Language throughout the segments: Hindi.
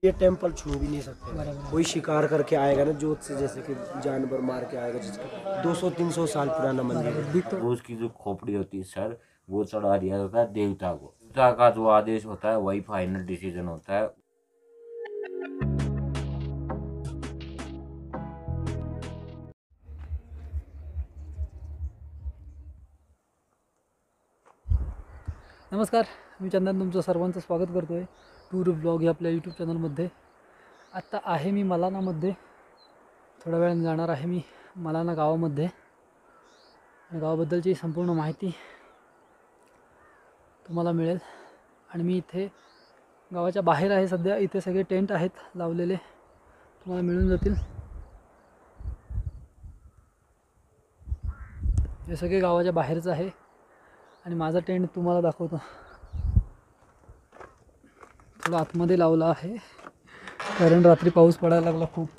ये टेम्पल छू भी नहीं सकते। कोई शिकार करके आएगा ना जोत से, जैसे कि जानवर मार के आएगा, जिसका 200-300 साल पुराना मंदिर है। वो उसकी जो खोपड़ी होती है सर, वो चढ़ा दिया जाता है देवता को। देवता का जो आदेश होता है वही फाइनल डिसीजन होता है। नमस्कार, मी चंदन तुमचं सर्वांचं स्वागत करतो आहे टूर ब्लॉग या आपल्या यूट्यूब चॅनलमध्ये। आत्ता आहे मी मलानामध्ये, थोड्या वेळाने जाणार आहे मी मलाना गावामध्ये आणि गावाबद्दलची संपूर्ण माहिती तुम्हाला मिळेल। आणि मी इथे गावाच्या बाहेर आहे सध्या, इथे सगळे टेंट आहेत लावलेले, तुम्हाला मिळून जातील। हे सगळे गावाच्या बाहेरच आहे आणि माझा टेंट तुम्हाला दाखवतो। थोडा आतमध्ये लावला आहे कारण रात्री पाऊस पडायला लागला खूप।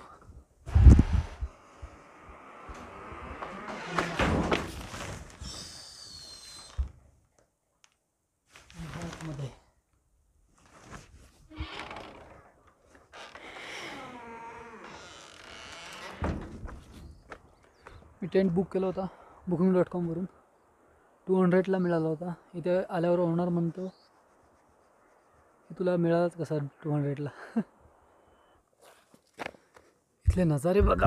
मी टेंट बुक केला होता booking.com वरून, 200ला मिळाला होता। इथे आल्यावर ओनर म्हणतो की तुला मिळालाच कसा 200ला। इथले नजारे बघा।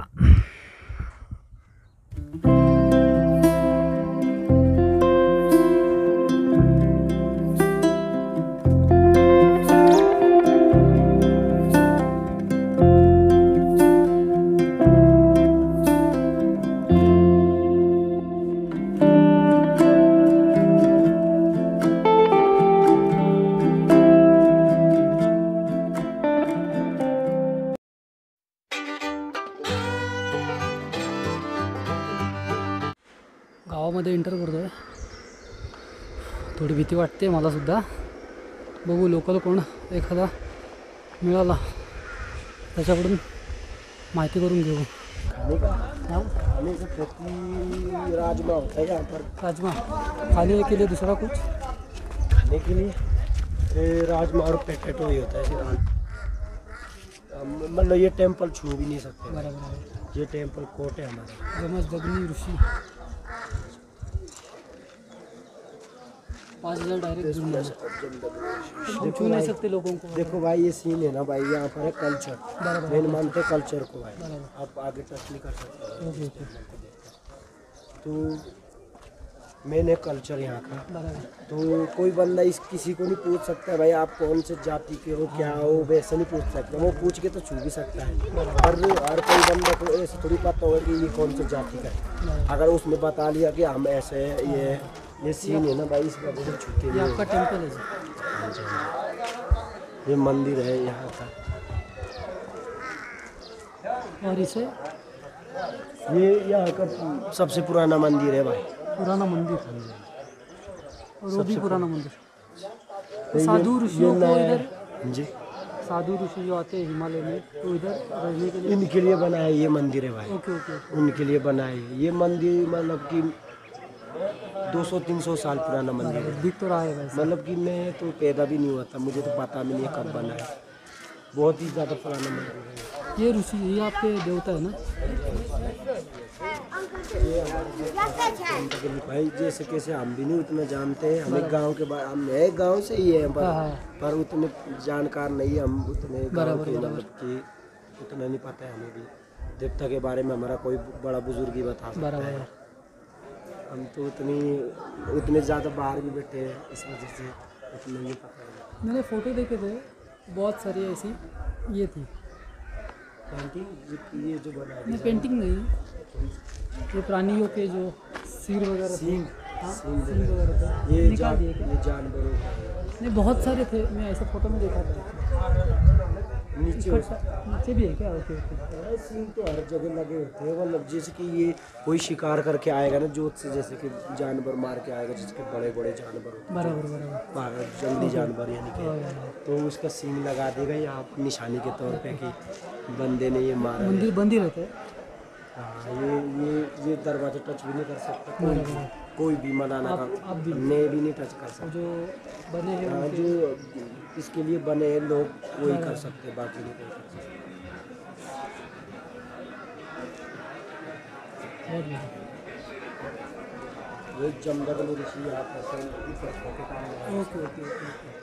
गावामध्ये एंटर करतोय, थोडी भीती वाटते मला सुद्धा। बघू लोकल कोण एखादा मिळाला त्याच्याकडून माहिती करून घेऊ। खाने से प्रति राजमा होता है यहाँ पर। राजमा खाने के लिए दूसरा कुछ? खाने के लिए राजमा और पोटैटो ही होता है। मतलब ये टेम्पल छू भी नहीं सकते। बराबर, ये टेम्पल कोर्ट है हमारा। जमदग्नी ऋषि 5000 डायरेक्ट छू नहीं सकते लोगों को। देखो भाई, ये सीन है ना भाई, यहाँ पर है कल्चर। मेन मानते कल्चर को भाई, आप आगे टच नहीं कर सकते। तो मैंने कल्चर यहाँ का, तो कोई बंदा इस किसी को नहीं पूछ सकता भाई आप कौन से जाति के हो, क्या हो, वैसे नहीं पूछ सकता। वो पूछ के तो छू भी सकता है, पर हर कोई बंदा को ऐसे थोड़ी पता होगा कि ये कौन से जाति का है। अगर उसने बता लिया कि हम ऐसे है, ये सीन है ना भाई, इस वजह से छूते ये आपका टेम्पल है जी? ये मंदिर है यहाँ का। और इसे ये यहाँ का सबसे पुराना मंदिर है भाई। पुराना मंदिर, और वो भी पुराना मंदिर। साधु ऋषियों को इधर, जी साधु ऋषि जो आते हैं हिमालय में, तो इधर रहने के लिए इनके लिए बना है ये मंदिर है भाई। Okay okay. उनके लिए बना है ये मंदिर, मतलब कि 200-300 साल पुराना मंदिर है। दिख तो रहा है वैसे। मतलब कि मैं तो पैदा भी नहीं हुआ था, मुझे तो पता भी नहीं है कब बना है। बहुत ही ज़्यादा पुराना मंदिर है। ये ऋषि, ये आपके देवता है ना? ये भाई जैसे कैसे हम भी नहीं उतना जानते हैं। हमें गांव के बारे, हम नए गांव से ही है, पर उतने जानकार नहीं है हम उतने गांव के, मतलब कि उतना नहीं पता है हमें भी देवता के बारे में। हमारा कोई बड़ा बुजुर्ग ही बता सकता है, हम तो उतने ज़्यादा बाहर भी बैठे हैं, इस वजह से उतना नहीं पता है। मैंने फ़ोटो देखे थे बहुत सारी ऐसी, ये थी पेंटिंग। ये जो बना है, पेंटिंग नहीं, ये प्राणियों के जो सिर वगैरह, सींग वगैरह थे, ये निकाल दिए क्या? ये जानवरों का है। नहीं, बहुत सारे थे, मैं ऐसे फ़ोटो में देखा था। नीचे नीचे भी है क्या? Okay okay. सींग तो हर जगह लगे होते हैं, मतलब जैसे कि ये कोई शिकार करके आएगा ना जोत से, जैसे कि जानवर मार के आएगा, जिसके बड़े बड़े जानवर होते हैं, बराबर जंगली जानवर यानी कि, तो उसका सींग लगा देगा यहाँ निशानी के तौर पे कि बंदे ने ये मारा। मंदिर बंद ही रहता है। हाँ, ये दरवाजा टच भी नहीं कर सकता कोई भी मलाना आप का भी ने भी नहीं टच कर और सकते। जो बने हैं हाँ, उनके जो इसके लिए बने हैं लोग वही कर बराबर। सकते, बाकी नहीं कोई कर सकते। बहुत बढ़िया। ये जमदग्नि ऋषि यहाँ पर से ऊपर के काम आए। Okay okay okay okay.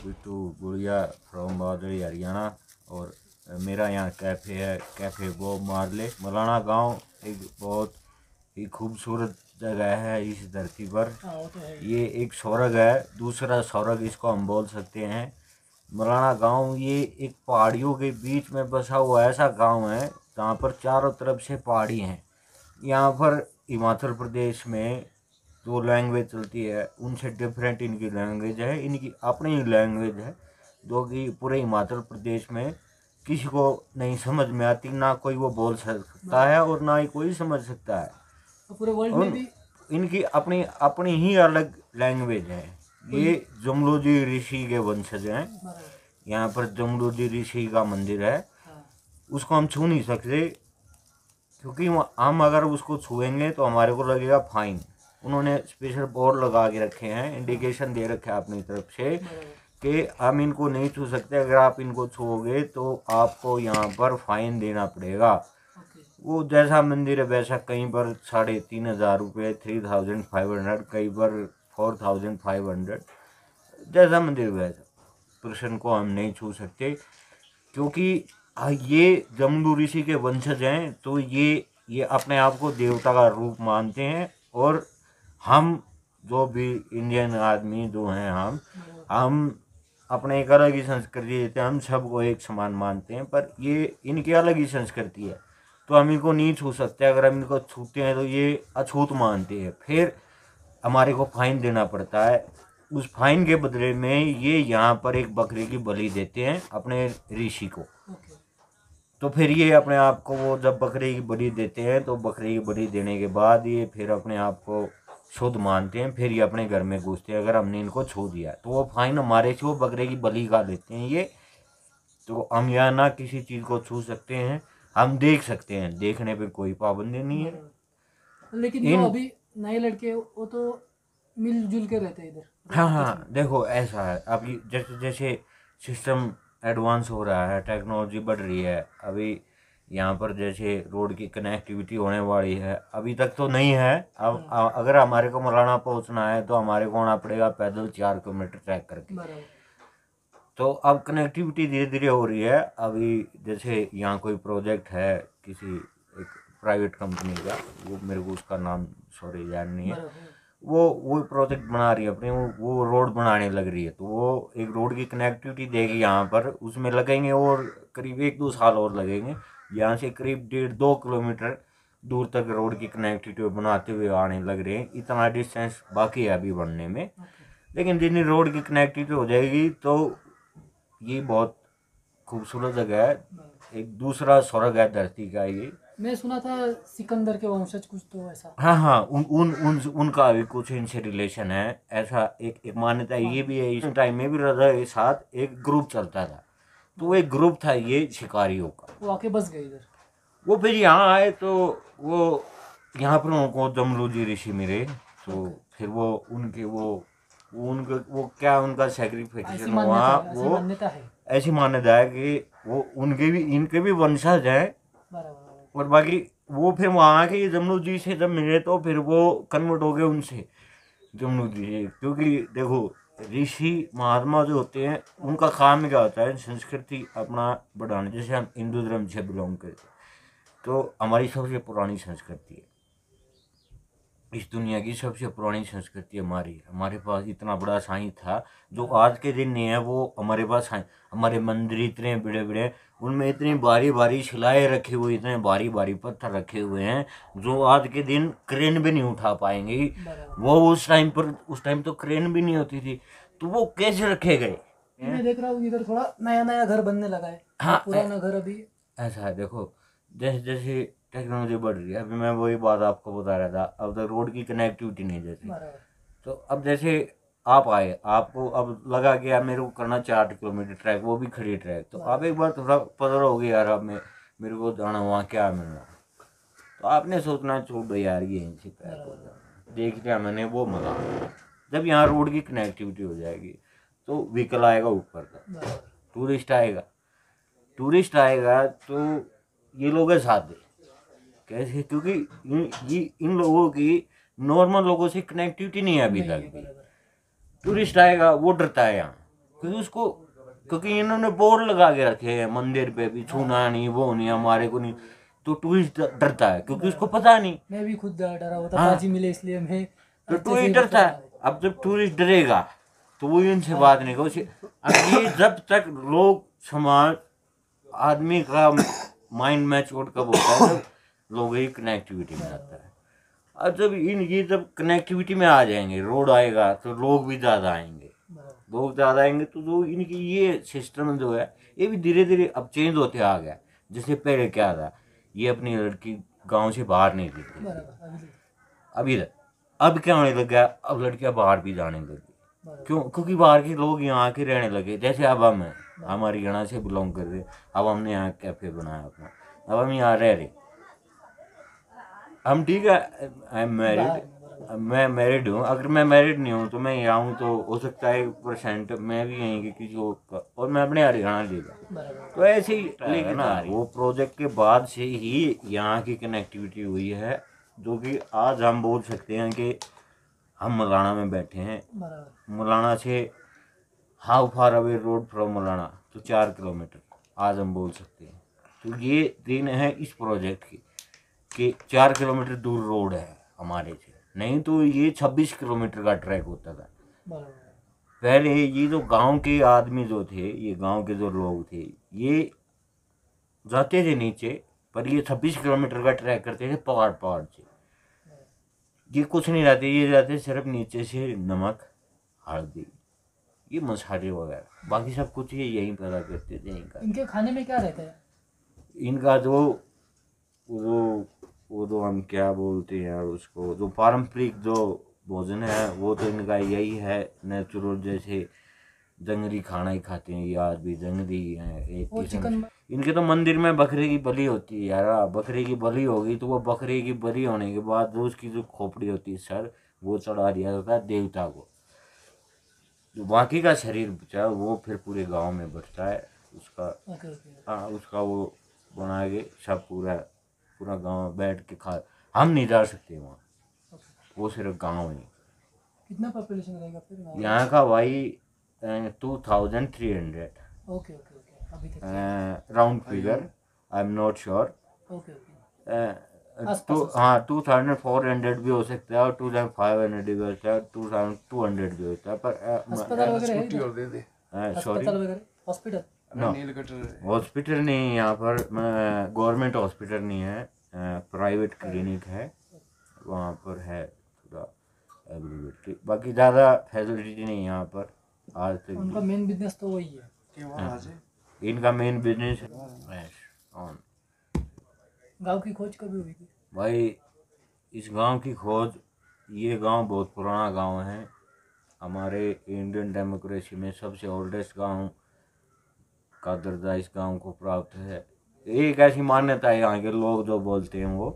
Bittu गुड़िया फ्रॉम बादड़ी हरियाणा। और मेरा यहाँ कैफ़े है, कैफ़े बॉब मार्ले। मलाना गांव एक बहुत ही खूबसूरत जगह है इस धरती पर। हाँ वो तो है। ये एक स्वर्ग है, दूसरा स्वर्ग इसको हम बोल सकते हैं। मलाना गांव ये एक पहाड़ियों के बीच में बसा हुआ ऐसा गांव है जहाँ पर चारों तरफ से पहाड़ी हैं। यहाँ पर हिमाचल प्रदेश में जो लैंग्वेज चलती है उनसे डिफरेंट इनकी लैंग्वेज है। इनकी अपनी ही लैंग्वेज है जो कि पूरे हिमाचल प्रदेश में किसी को नहीं समझ में आती, ना कोई वो बोल सकता है और ना ही कोई समझ सकता है। तो पूरे वर्ल्ड में भी इनकी अपनी अपनी ही अलग लैंग्वेज है। ये जमलोजी ऋषि के वंशज हैं। बराबर। यहाँ पर जमलोजी ऋषि का मंदिर है, हाँ उसको हम छू नहीं सकते क्योंकि हम अगर उसको छुएंगे तो हमारे को लगेगा फाइन। उन्होंने स्पेशल बोर्ड लगा के रखे हैं, इंडिकेशन दे रखे हैं अपनी तरफ से बराबर। कि हम इनको नहीं छू सकते। अगर आप इनको छुओगे तो आपको यहाँ पर फाइन देना पड़ेगा। ओके। वो जैसा मंदिर है वैसा, कहीं पर 3,500 रुपये, 3,500, कहीं पर 4,500, जैसा मंदिर वैसा। कृष्ण को हम नहीं छू सकते क्योंकि ये जमदू ऋषि के वंशज हैं। तो ये अपने आप को देवता का रूप मानते हैं। और हम जो भी इंडियन आदमी जो हैं, हम अपने एक अलग ही संस्कृति देते हैं। हम सबको एक समान मानते हैं, पर ये इनकी अलग ही संस्कृति है तो हम इनको नहीं छू सकते। अगर हम इनको छूते हैं तो ये अछूत मानते हैं, फिर हमारे को फाइन देना पड़ता है। उस फाइन के बदले में ये यहाँ पर एक बकरी की बलि देते हैं अपने ऋषि को। ओके। तो फिर ये अपने आप को, वो जब बकरी की बलि देते हैं तो बकरी की बलि देने के बाद ये फिर अपने आप को शुद्ध मानते हैं। फिर ये अपने घर में घुसते हैं। अगर हमने इनको छू दिया तो वो फाइन हमारे से वो बकरे की बलि का लेते हैं ये। तो हम यहाँ ना किसी चीज़ को छू सकते हैं, हम देख सकते हैं, देखने पर कोई पाबंदी नहीं है। लेकिन जो अभी नए लड़के वो तो मिलजुल के रहते हैं इधर। हाँ हाँ, देखो ऐसा है अभी जैसे जैसे सिस्टम एडवांस हो रहा है, टेक्नोलॉजी बढ़ रही है। अभी यहाँ पर जैसे रोड की कनेक्टिविटी होने वाली है, अभी तक तो नहीं है। अब अगर हमारे को मलाना पहुँचना है तो हमारे को आना पड़ेगा पैदल 4 किलोमीटर ट्रैक करके। बराबर। तो अब कनेक्टिविटी धीरे धीरे हो रही है। अभी जैसे यहाँ कोई प्रोजेक्ट है, किसी एक प्राइवेट कंपनी का, वो मेरे को उसका नाम सॉरी याद नहीं है, वो प्रोजेक्ट बना रही है अपने, वो रोड बनाने लग रही है। तो वो एक रोड की कनेक्टिविटी देगी यहाँ पर, उसमें लगेंगे और करीब 1-2 साल और लगेंगे। यहाँ से करीब 1.5-2 किलोमीटर दूर तक रोड की कनेक्टिविटी बनाते हुए आने लग रहे हैं। इतना डिस्टेंस बाकी है अभी बनने में, लेकिन जितनी रोड की कनेक्टिविटी हो जाएगी तो ये बहुत खूबसूरत जगह है, एक दूसरा स्वर्ग है धरती का ये। मैं सुना था सिकंदर के वंशज कुछ तो ऐसा। हाँ, उनका भी कुछ इनसे रिलेशन है, ऐसा एक मान्यता ये भी है। इस टाइम में भी रजा के साथ एक ग्रुप चलता था, तो वो एक ग्रुप था ये शिकारियों का, वो आके बस गए इधर। वो फिर यहाँ आए तो वो यहाँ पर उनको जमलूजी ऋषि मिले, तो फिर वो उनके वो क्या उनका सेक्रिफिकेशन हुआ, वो ऐसी मान्यता है कि वो इनके भी वंशज हैं। और बाकी वो फिर वहाँ के जमनू जी से जब मिले तो फिर वो कन्वर्ट हो गए उनसे जमनू जी से, क्योंकि देखो ऋषि महात्मा जो होते हैं उनका काम क्या होता है, संस्कृति अपना बढ़ाना। जैसे हम हिंदू धर्म से बिलोंग करते हैं, तो हमारी सबसे पुरानी संस्कृति है, इस दुनिया की सबसे पुरानी संस्कृति हमारी है। हमारे पास इतना बड़ा साइंस था जो आज के दिन नहीं है, वो हमारे पास हमारे मंदिर इतने बड़े बड़े, उनमें इतनी भारी भारी शिलाएँ रखी हुई, इतने भारी भारी पत्थर रखे हुए हैं जो आज के दिन क्रेन भी नहीं उठा पाएंगे। वो उस टाइम तो क्रेन भी नहीं होती थी, तो वो कैसे रखे गए। मैं देख रहा हूँ इधर थोड़ा नया नया घर बनने लगा है। हाँ, पुराना घर अभी ऐसा है। देखो जैसे जैसे टेक्नोलॉजी बढ़ रही है, अभी मैं वही बात आपको बता रहा था, अब तक रोड की कनेक्टिविटी नहीं जैसे, तो अब जैसे आप आए, आपको अब लगा कि यार मेरे को करना 4 किलोमीटर ट्रैक, वो भी खड़ी ट्रैक, तो आप एक बार थोड़ा पता हो गया यार अब मेरे को जाना वहाँ क्या मिलना, तो आपने सोचना छोड़ दो यार ये इनसे पैक हो जाए। देख लिया मैंने वो मजा। जब यहाँ रोड की कनेक्टिविटी हो जाएगी तो व्हीकल आएगा ऊपर का, टूरिस्ट आएगा तो ये लोग साथ दे कैसे, क्योंकि इन लोगों की नॉर्मल लोगों से कनेक्टिविटी नहीं है अभी तक भी। टूरिस्ट आएगा वो डरता है यहाँ, क्योंकि इन्होंने बोर्ड लगा के रखे हैं मंदिर पे भी, छूना नहीं, वो नहीं, हमारे को नहीं, तो टूरिस्ट डरता है क्योंकि उसको पता नहीं। मैं भी खुद डरा हुआ था, बाजी मिले इसलिए मैं, तो टूरिस्ट डरता है। अब जब टूरिस्ट डरेगा तो वो इनसे बात नहीं करेगा। अब ये जब तक लोग समाज आदमी का माइंड मैच्योर कब होता है, जब लोग ही कनेक्टिविटी में आता है। और जब ये जब कनेक्टिविटी में आ जाएंगे, रोड आएगा तो लोग भी ज़्यादा आएंगे, तो जो इनकी ये सिस्टम जो है ये भी धीरे धीरे अब चेंज होते आ गया। जैसे पहले क्या था, ये अपनी लड़की गांव से बाहर नहीं देती, अब क्या होने लग गया, अब लड़कियां बाहर भी जाने लगी। क्यों? क्योंकि बाहर के लोग यहाँ आके रहने लगे। जैसे अब हम हरियाणा से बिलोंग कर रहे, अब हमने यहाँ कैफे बनाया अपना, अब हम यहाँ रह रहे, हम ठीक है। आई एम मैरिड, मैं मैरिड हूँ। अगर मैं मैरिड नहीं हूँ तो मैं यहाँ हूँ, तो हो सकता है 1% मैं भी यहीं के किसी और मैं अपने हरियाणा लेगा, तो ऐसे ही लेके ना। वो प्रोजेक्ट के बाद से ही यहाँ की कनेक्टिविटी हुई है, जो कि आज हम बोल सकते हैं कि हम मलाना में बैठे हैं। मलाना से how far away road from Malana, तो 4 किलोमीटर आज हम बोल सकते हैं। तो ये दिन है इस प्रोजेक्ट की कि 4 किलोमीटर दूर रोड है हमारे से, नहीं तो ये 26 किलोमीटर का ट्रैक होता था पहले। ये जो गांव के आदमी जो थे, ये गांव के जो लोग थे, ये जाते थे नीचे, पर ये 26 किलोमीटर का ट्रैक करते थे पहाड़ से। ये कुछ नहीं रहते, ये रहते सिर्फ नीचे से नमक, हल्दी, ये मसाले वगैरह, बाकी सब कुछ ये यहीं पैदा करते थे। इनके खाने में क्या रहता है? इनका वो जो हम क्या बोलते हैं उसको, जो पारंपरिक जो भोजन है वो तो इनका यही है नेचुरल। जैसे जंगली खाना ही खाते हैं ये आज भी, जंगली है एक किस्म। इनके तो मंदिर में बकरे की बलि होती है यार, बकरे की बलि होगी तो वो बकरे की बलि होने के बाद जो उसकी जो खोपड़ी होती है, सर, वो चढ़ा दिया जाता है देवता को। जो बाकी का शरीर बचा वो फिर पूरे गांव में बचता है उसका। हाँ, उसका वो बना के सब पूरा गांव बैठ के खा। हम नहीं जा सकते वहाँ, वो सिर्फ गांव है। कितना पॉपुलेशन रहेगा फिर यहाँ का? भाई 2300। Okay round figure, I am not sure. हाँ 2400 भी हो सकता है और 2500 भी हो सकता है, 2200 भी होता है। अस्पताल वगैरह है इधर? सॉरी अस्पताल वगैरह, हॉस्पिटल? हॉस्पिटल नहीं यहाँ पर, गवर्नमेंट हॉस्पिटल नहीं है, प्राइवेट क्लिनिक है, वहाँ पर है थोड़ा अवेलेबिलिटी, बाकी ज़्यादा फैसिलिटी नहीं यहाँ पर आज तक। उनका मेन बिजनेस तो वही है। इनका मेन बिजनेस है। गांव की खोज कभी हुई थी भाई? इस गांव की खोज, ये गांव बहुत पुराना गांव है, हमारे इंडियन डेमोक्रेसी में सबसे ओल्डेस्ट गांव का दर्जा इस गांव को प्राप्त है। एक ऐसी मान्यता है यहाँ के लोग जो बोलते हैं वो,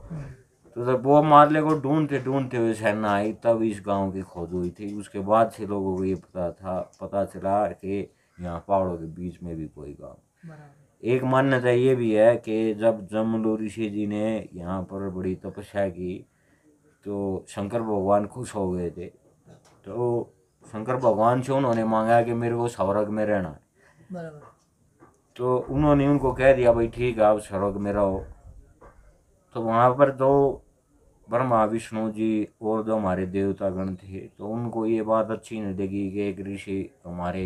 तो जब वो मामले को ढूंढते हुए सेना आई तब इस गांव की खोज हुई थी। उसके बाद से लोगों को ये पता चला कि यहाँ पहाड़ों के बीच में भी कोई गांव। एक मान्यता ये भी है कि जब जमलो ऋषि जी ने यहाँ पर बड़ी तपस्या की तो शंकर भगवान खुश हो गए थे, तो शंकर भगवान से उन्होंने मांगा कि मेरे को स्वर्ग में रहना है। तो उन्होंने उनको कह दिया भाई ठीक है आप स्वर्ग में रहो। तो वहाँ पर तो ब्रह्मा विष्णु जी और जो हमारे देवतागण थे, तो उनको ये बात अच्छी नहीं लगी कि एक ऋषि हमारे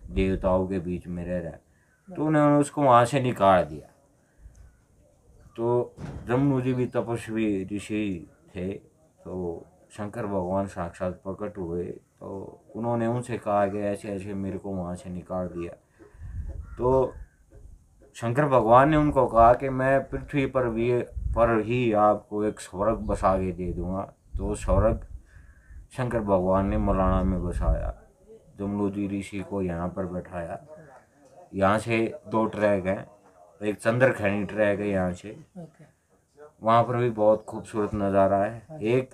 देवताओं के बीच में रह रहा है, तो उन्होंने उसको वहाँ से निकाल दिया। तो जमनु जी भी तपस्वी ऋषि थे, तो शंकर भगवान साक्षात प्रकट हुए, तो उन्होंने उनसे कहा कि ऐसे ऐसे मेरे को वहाँ से निकाल दिया। तो शंकर भगवान ने उनको कहा कि मैं पृथ्वी पर ही आपको एक स्वर्ग बसा के दे दूँगा। तो स्वर्ग शंकर भगवान ने मलाना में बसाया, जमलो जी ऋषि को यहाँ पर बैठाया। यहाँ से 2 ट्रैक हैं, एक चंद्रखैनी ट्रैक है यहाँ से, वहाँ पर भी बहुत खूबसूरत नज़ारा है। एक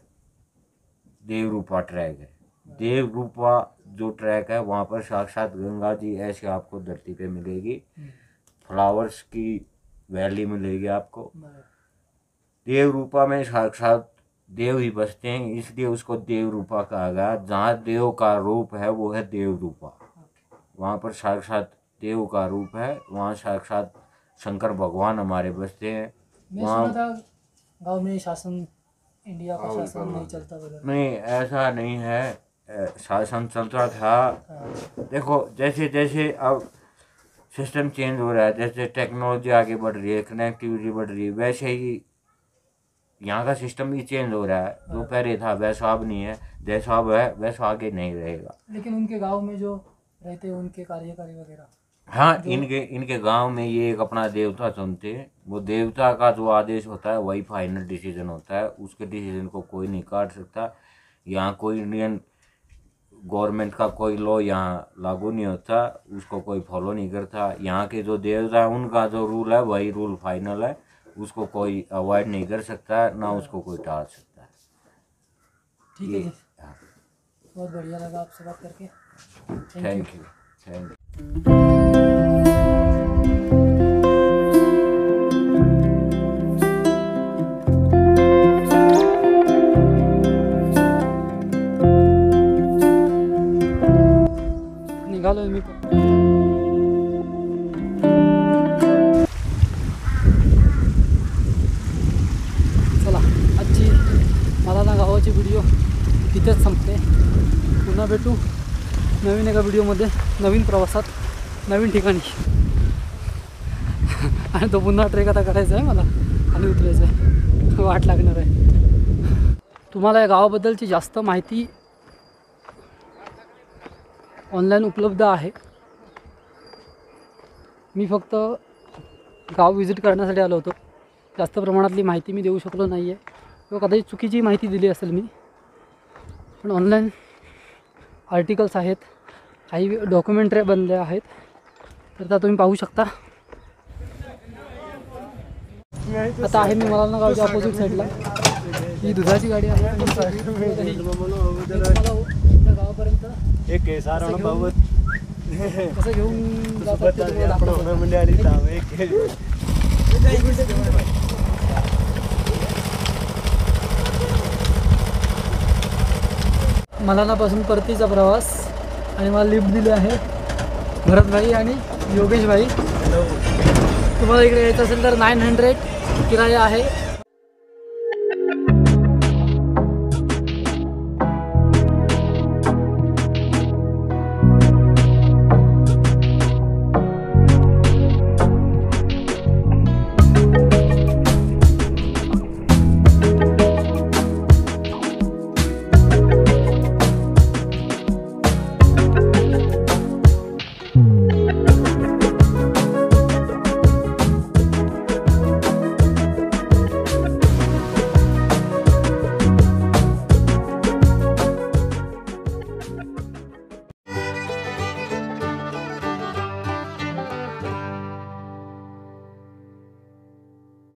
देवरूपा ट्रैक है, देवरूपा जो ट्रैक है वहाँ पर साक्षात गंगा जी ऐसे आपको धरती पे मिलेगी, फ्लावर्स की वैली मिलेगी आपको। देवरूपा में साक्षात देव ही बसते हैं, इसलिए उसको देवरूपा कहा गया। जहाँ देव का रूप है वो है देवरूपा, वहाँ पर साक्षात देव का रूप है, वहाँ साक्षात शंकर भगवान हमारे बसते हैं। वहाँ गाँव में शासन, इंडिया का शासन नहीं चलता वगैरह? नहीं, ऐसा नहीं है, शासन चलता था। देखो जैसे जैसे अब सिस्टम चेंज हो रहा है, जैसे टेक्नोलॉजी आगे बढ़ रही है, कनेक्टिविटी बढ़ रही है, वैसे ही यहाँ का सिस्टम भी चेंज हो रहा है। जो पहले था वैसा अब नहीं है, जैसा अब है वैसा आगे नहीं रहेगा। लेकिन उनके गांव में जो रहते हैं उनके कार्यकारी वगैरह, हाँ, इनके गांव में ये एक अपना देवता चुनते हैं, वो देवता का जो आदेश होता है वही फाइनल डिसीजन होता है, उसके डिसीजन को कोई नहीं काट सकता। यहाँ कोई इंडियन गवर्नमेंट का कोई लॉ यहाँ लागू नहीं होता, उसको कोई फॉलो नहीं करता। यहाँ के जो देवता है उनका जो रूल है वही रूल फाइनल है, उसको कोई अवॉइड नहीं कर सकता, ना उसको कोई टाल सकता है। ठीक है जी, बहुत बढ़िया लगा आपसे बात करके। Thank you. निघालोय मी पण। चला, आजची मलाना गावाची व्हिडिओ तिथेच संपते। पुन्हा भेटू नवीन एका व्हिडिओमध्ये, नवीन प्रवासात, नवीन ठिकाणी। आणि तो पुन्हा ट्रेक आता करायचा आहे मला, खाली उतरायचं आहे, वाट लागणार आहे। तुम्हाला या गावाबद्दलची जास्त माहिती ऑनलाईन उपलब्ध आहे। मी फक्त गाव विजिट करण्यासाठी आलो होतो, जास्त प्रमाणातली माहिती मी देऊ शकलो नाही आहे, किंवा कदाचित चुकीची माहिती दिली असेल मी, पण ऑनलाईन आर्टिकल्स आहेत, काही डॉक्युमेंटरी बनले आहेत, तर त्या तुम्ही पाहू शकता। आता आहे मी मलाना गावच्या अपोजिट साईडला, ही दुधाची गाडी आहे। गावापर्यंत एक केसार बाबत कसं घेऊन जातात मलानापासून परतीचा प्रवास, आणि मला लिफ्ट दिली आहे भरतभाई आणि योगेशभाई। तुम्हाला इकडे यायचं असेल तर 900 किराया आहे।